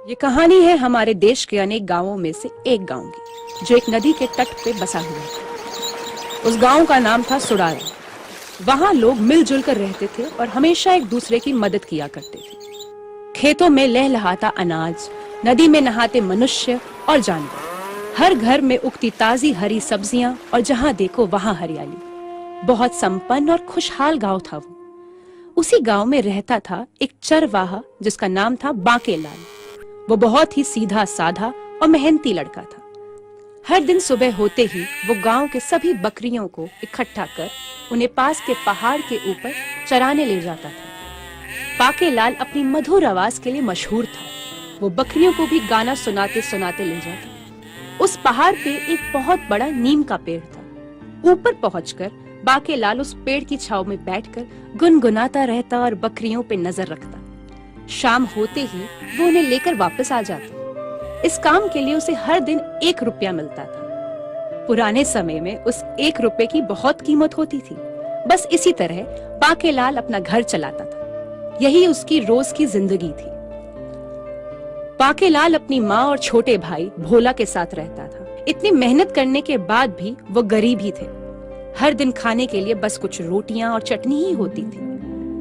ये कहानी है हमारे देश के अनेक गांवों में से एक गांव की, जो एक नदी के तट पे बसा हुआ है। उस गांव का नाम था सुड़ारा। वहां लोग मिलजुल कर रहते थे और हमेशा एक दूसरे की मदद किया करते थे। खेतों में लहलहाता अनाज, नदी में नहाते मनुष्य और जानवर, हर घर में उगती ताजी हरी सब्जियां और जहां देखो वहां हरियाली। बहुत संपन्न और खुशहाल गांव था वो। उसी गांव में रहता था एक चरवाहा जिसका नाम था बांके लाल। वो बहुत ही सीधा साधा और मेहनती लड़का था। हर दिन सुबह होते ही वो गांव के सभी बकरियों को इकट्ठा कर उन्हें पास के पहाड़ के ऊपर चराने ले जाता था। बांके लाल अपनी मधुर आवाज के लिए मशहूर था। वो बकरियों को भी गाना सुनाते सुनाते ले जाता। उस पहाड़ पे एक बहुत बड़ा नीम का पेड़ था। ऊपर पहुंचकर बांके लाल उस पेड़ की छांव में बैठकर गुनगुनाता रहता और बकरियों पे नजर रखता। शाम होते ही वो उन्हें लेकर वापस आ जाता। इस काम के लिए उसे हर दिन 1 रुपया मिलता था। पुराने समय में उस 1 रुपए की बहुत कीमत होती थी। बस इसी तरह बांके लाल अपना घर चलाता था। यही उसकी रोज की जिंदगी थी। बांके लाल अपनी माँ और छोटे भाई भोला के साथ रहता था। इतनी मेहनत करने के बाद भी वो गरीब ही थे। हर दिन खाने के लिए बस कुछ रोटियां और चटनी ही होती थी।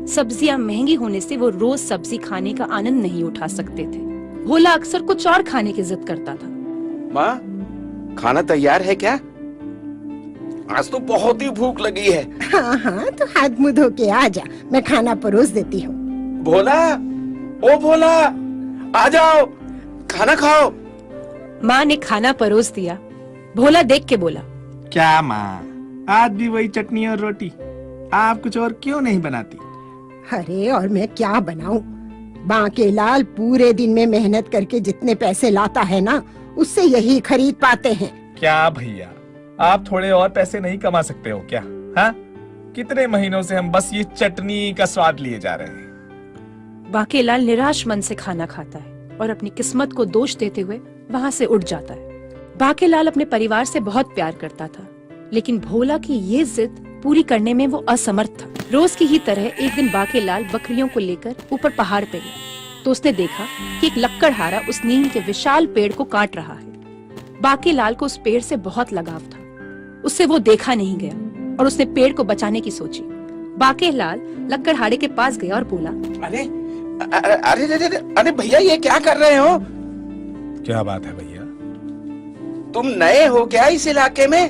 सब्जियां महंगी होने से वो रोज सब्जी खाने का आनंद नहीं उठा सकते थे। भोला अक्सर कुछ और खाने की जिद करता था। माँ, खाना तैयार है क्या? आज तो बहुत ही भूख लगी है। हाँ हाँ, तो हाथ मुंह धो के आ जा, मैं खाना परोस देती हूँ। भोला, ओ भोला, आ जाओ, खाना खाओ। माँ ने खाना परोस दिया। भोला देख के बोला, क्या माँ, आज भी वही चटनी और रोटी? आप कुछ और क्यों नहीं बनाती? अरे और मैं क्या बनाऊं? बांके लाल पूरे दिन में मेहनत करके जितने पैसे लाता है ना, उससे यही खरीद पाते हैं। क्या भैया, आप थोड़े और पैसे नहीं कमा सकते हो क्या? हाँ, कितने महीनों से हम बस ये चटनी का स्वाद लिए जा रहे हैं। बांके लाल निराश मन से खाना खाता है और अपनी किस्मत को दोष देते हुए वहाँ से उठ जाता है। बांके लाल अपने परिवार से बहुत प्यार करता था, लेकिन भोला की ये जिद पूरी करने में वो असमर्थ था। रोज की ही तरह एक दिन बांके लाल बकरियों को लेकर ऊपर पहाड़ पे गया तो उसने देखा कि एक लक्कड़हारा उस नीम के विशाल पेड़ को काट रहा है। बांके लाल को उस पेड़ से बहुत लगाव था। उससे वो देखा नहीं गया और उसने पेड़ को बचाने की सोची। बांके लाल लक्कड़हारे के पास गया और बोला, अरे अरे अरे अरे भैया, ये क्या कर रहे हो? क्या बात है भैया? तुम नए हो क्या इस इलाके में?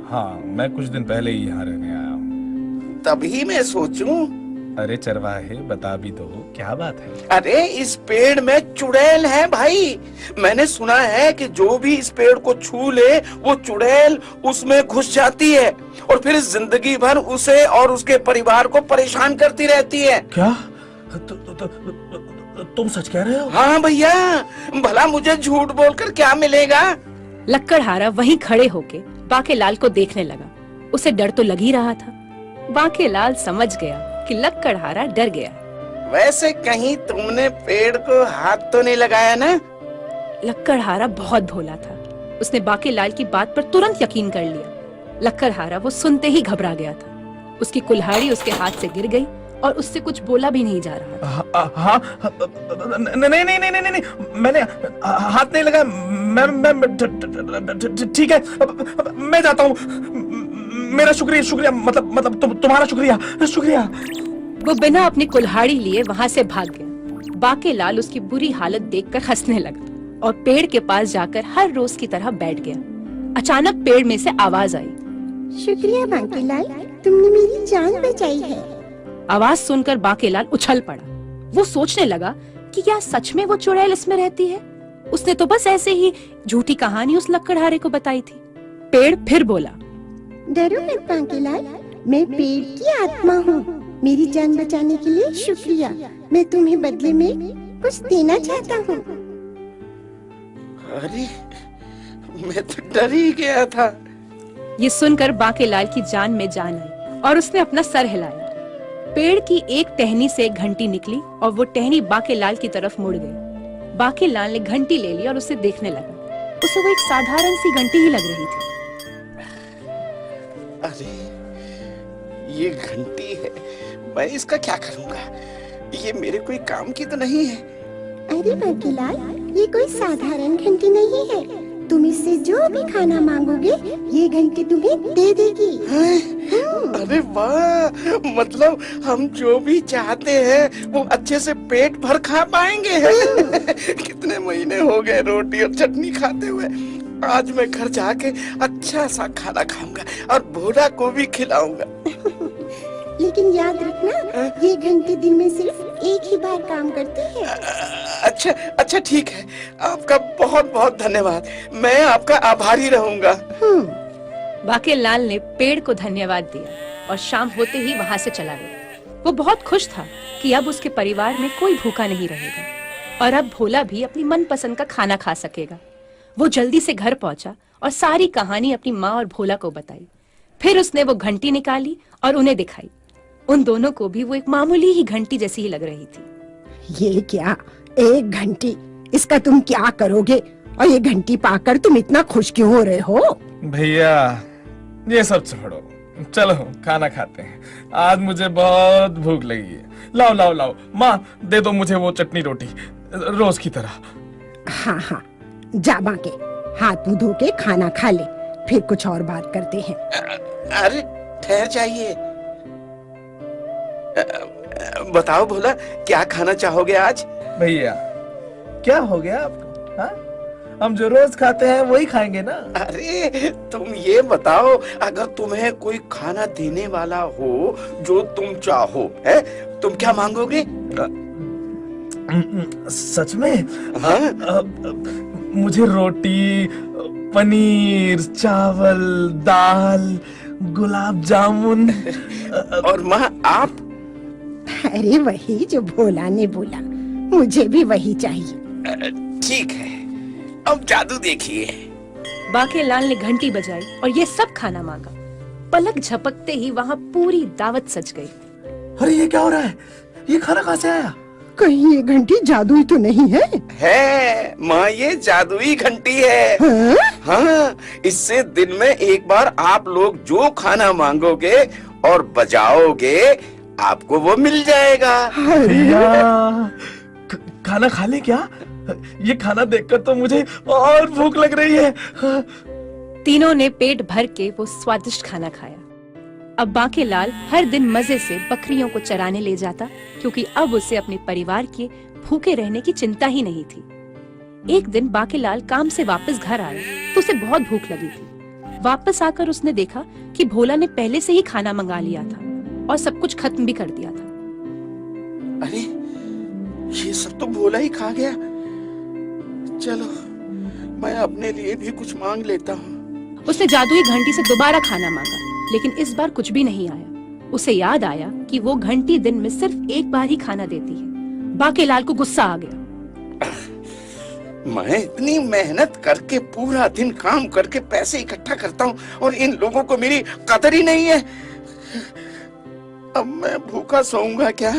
हाँ, मैं कुछ दिन पहले ही यहाँ रहने आया हूँ। तभी मैं सोचूं। अरे चरवाहे, बता भी दो, क्या बात है? अरे इस पेड़ में चुड़ैल है भाई। मैंने सुना है कि जो भी इस पेड़ को छू ले वो चुड़ैल उसमें घुस जाती है और फिर जिंदगी भर उसे और उसके परिवार को परेशान करती रहती है। क्या? तुम सच कह रहे हो? हाँ भैया, भला मुझे झूठ बोलकर क्या मिलेगा? लक्कड़हारा वहीं खड़े होके बांके लाल को देखने लगा। उसे डर तो लग ही रहा था। बांके लाल समझ गया कि लक्कड़हारा डर गया। वैसे कहीं तुमने पेड़ को हाथ तो नहीं लगाया ना? लक्कड़हारा बहुत भोला था। उसने बांके लाल की बात पर तुरंत यकीन कर लिया। लक्कड़हारा वो सुनते ही घबरा गया था। उसकी कुल्हाड़ी उसके हाथ से गिर गई और उससे कुछ बोला भी नहीं जा रहा था। हाँ, नहीं, मैंने हाथ नहीं लगाया। मैं ठीक है, मैं जाता हूँ। मेरा शुक्रिया, मतलब तुम्हारा शुक्रिया। वो बिना अपनी कुल्हाड़ी लिए वहाँ से भाग गया। बांके लाल उसकी बुरी हालत देखकर हंसने लगा और पेड़ के पास जाकर हर रोज की तरह बैठ गया। अचानक पेड़ में से आवाज आई, शुक्रिया बांके लाल, तुमने मेरी जान बचाई है। आवाज सुनकर बांके लाल उछल पड़ा। वो सोचने लगा कि क्या सच में वो चुड़ैल इसमें रहती है? उसने तो बस ऐसे ही झूठी कहानी उस लक्कड़हारे को बताई थी। पेड़ फिर बोला, डरो मत बांके लाल, मैं पेड़ की आत्मा हूँ। मेरी जान बचाने के लिए शुक्रिया। मैं तुम्हें बदले में कुछ देना चाहता हूँ। अरे मैं तो डर ही गया था। ये सुनकर बांके लाल की जान में जान आई और उसने अपना सर हिलाया। पेड़ की एक टहनी से एक घंटी निकली और वो टहनी बांके लाल की तरफ मुड़ गई। बांके लाल ने घंटी ले ली और उसे देखने लगा। उसे वो एक साधारण सी घंटी ही लग रही थी। अरे ये घंटी है, मैं इसका क्या करूंगा? ये मेरे कोई काम की तो नहीं है। अरे बांकीलाल, ये कोई साधारण घंटी नहीं है। तुम इससे जो भी खाना मांगोगे ये घंटी तुम्हें दे देगी। अरे वाह, मतलब हम जो भी चाहते हैं वो अच्छे से पेट भर खा पाएंगे। कितने महीने हो गए रोटी और चटनी खाते हुए। आज मैं घर जाके अच्छा सा खाना खाऊंगा और भोला को भी खिलाऊंगा। लेकिन याद रखना, ये घंटी दिन में सिर्फ एक ही बार काम करती है। अच्छा ठीक है, आपका बहुत बहुत धन्यवाद। मैं आपका आभारी रहूंगा। बांकेलाल ने पेड़ को धन्यवाद दिया और शाम होते ही वहां से चला गया। वो बहुत खुश था कि अब उसके परिवार में कोई भूखा नहीं रहेगा और अब भोला भी अपनी मनपसंद का खाना खा सकेगा। वो जल्दी से घर पहुंचा और सारी कहानी अपनी माँ और भोला को बताई। फिर उसने वो घंटी निकाली और उन्हें दिखाई। उन दोनों को भी वो एक मामूली ही घंटी जैसी ही लग रही थी। ये क्या, एक घंटी, इसका तुम क्या करोगे? और ये घंटी पाकर तुम इतना खुश क्यों हो रहे हो? भैया ये सब छोड़ो, चलो खाना खाते हैं। आज मुझे बहुत भूख लगी है। लाओ लाओ लाओ, माँ दे दो मुझे वो चटनी रोटी रोज की तरह। हाँ हाँ, जा बांके, हाथ मुंह धो के खाना खा ले, फिर कुछ और बात करते हैं। अरे ठहर जाइए। बताओ भोला, क्या खाना चाहोगे आज? भैया क्या हो गया आपको? हाँ? हम जो रोज खाते हैं वही खाएंगे ना। अरे तुम ये बताओ, अगर तुम्हें कोई खाना देने वाला हो जो तुम चाहो, है, तुम क्या मांगोगे? सच में? हाँ? मुझे रोटी, पनीर, चावल, दाल, गुलाब जामुन। और माँ आप? अरे वही जो भोला ने बोला, मुझे भी वही चाहिए। ठीक है, अब जादू देखिए। बांकेलाल ने घंटी बजाई और ये सब खाना मांगा। पलक झपकते ही वहाँ पूरी दावत सज गई। अरे ये क्या हो रहा है? ये खाना कहाँ से आया? कहीं ये घंटी जादुई तो नहीं है? है माँ, ये जादुई घंटी है। हाँ? हाँ, इससे दिन में एक बार आप लोग जो खाना मांगोगे और बजाओगे, आपको वो मिल जाएगा। भैया खाना खा ले क्या? ये खाना देखकर तो मुझे और भूख लग रही है। तीनों ने पेट भर के वो स्वादिष्ट खाना खाया। अब बांकेलाल हर दिन मजे से बकरियों को चराने ले जाता, क्योंकि अब उसे अपने परिवार के भूखे रहने की चिंता ही नहीं थी। एक दिन बांकेलाल काम से वापस घर आया तो उसे बहुत भूख लगी थी। वापस आकर उसने देखा कि भोला ने पहले से ही खाना मंगा लिया था और सब कुछ खत्म भी कर दिया था। अरे ये सब तो भोला ही खा गया। चलो मैं अपने लिए भी कुछ मांग लेता हूँ। उसने जादुई घंटी से दोबारा खाना मांगा, लेकिन इस बार कुछ भी नहीं आया। उसे याद आया कि वो घंटी दिन में सिर्फ एक बार ही खाना देती है। बांकेलाल को गुस्सा आ गया। मैं इतनी मेहनत करके पूरा दिन काम करके पैसे इकट्ठा करता हूँ और इन लोगों को मेरी कदर ही नहीं है। अब मैं भूखा सोऊंगा क्या?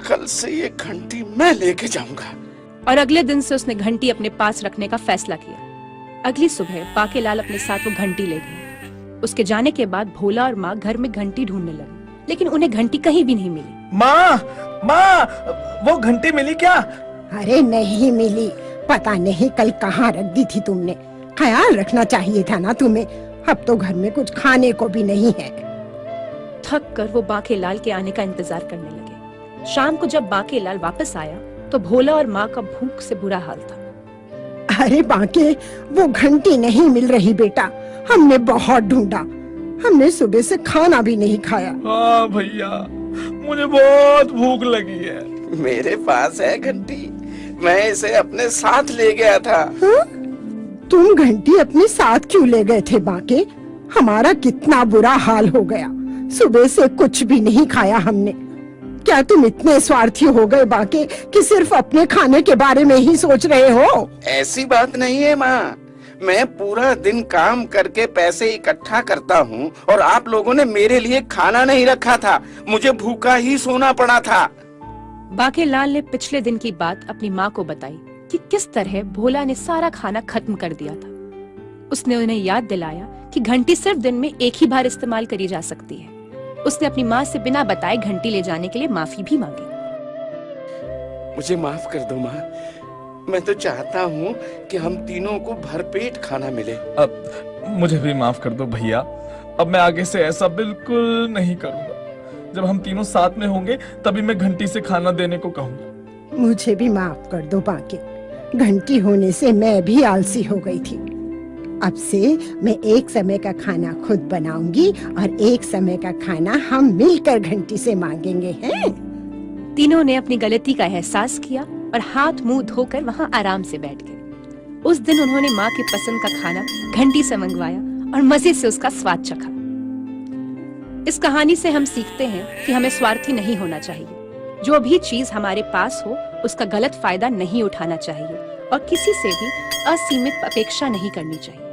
कल से ये घंटी मैं लेके जाऊंगा। और अगले दिन से उसने घंटी अपने पास रखने का फैसला किया। अगली सुबह बांकेलाल अपने साथ वो घंटी ले गए। उसके जाने के बाद भोला और माँ घर में घंटी ढूंढने लगे, लेकिन उन्हें घंटी कहीं भी नहीं मिली। माँ, वो घंटी मिली क्या? अरे नहीं मिली, पता नहीं कल कहाँ रख दी थी तुमने। ख्याल रखना चाहिए था ना तुम्हें। अब तो घर में कुछ खाने को भी नहीं है। थक कर वो बांकेलाल के आने का इंतजार करने लगे। शाम को जब बांकेलाल वापस आया तो भोला और माँ का भूख से बुरा हाल था। अरे बांके, वो घंटी नहीं मिल रही बेटा। हमने बहुत ढूंढा, हमने सुबह से खाना भी नहीं खाया। हाँ भैया, मुझे बहुत भूख लगी है। मेरे पास है घंटी, मैं इसे अपने साथ ले गया था। हा? तुम घंटी अपने साथ क्यों ले गए थे बांके? हमारा कितना बुरा हाल हो गया। सुबह से कुछ भी नहीं खाया हमने। क्या तुम इतने स्वार्थी हो गए बांके कि सिर्फ अपने खाने के बारे में ही सोच रहे हो? ऐसी बात नहीं है माँ, मैं पूरा दिन काम करके पैसे इकट्ठा करता हूँ और आप लोगों ने मेरे लिए खाना नहीं रखा था। मुझे भूखा ही सोना पड़ा था। बांकेलाल ने पिछले दिन की बात अपनी माँ को बताई कि किस तरह भोला ने सारा खाना खत्म कर दिया था। उसने उन्हें याद दिलाया कि घंटी सिर्फ दिन में एक ही बार इस्तेमाल करी जा सकती है। उसने अपनी माँ से बिना बताए घंटी ले जाने के लिए माफी भी मांगी। मुझे माफ कर दो माँ। मैं तो चाहता हूँ कि हम तीनों को भरपेट खाना मिले। अब मुझे भी माफ कर दो भैया, अब मैं आगे से ऐसा बिल्कुल नहीं करूंगा। जब हम तीनों साथ में होंगे तभी मैं घंटी से खाना देने को कहूंगा। मुझे भी माफ कर दो बाकी, घंटी होने से मैं भी आलसी हो गई थी। अब से मैं एक समय का खाना खुद बनाऊंगी और एक समय का खाना हम मिलकर घंटी से मांगेंगे, हैं? तीनों ने अपनी गलती का एहसास किया और हाथ मुंह धोकर वहां आराम से बैठ गए। उस दिन उन्होंने माँ की पसंद का खाना घंटी से मंगवाया और मजे से उसका स्वाद चखा। इस कहानी से हम सीखते हैं कि हमें स्वार्थी नहीं होना चाहिए। जो भी चीज हमारे पास हो उसका गलत फायदा नहीं उठाना चाहिए और किसी से भी असीमित अपेक्षा नहीं करनी चाहिए।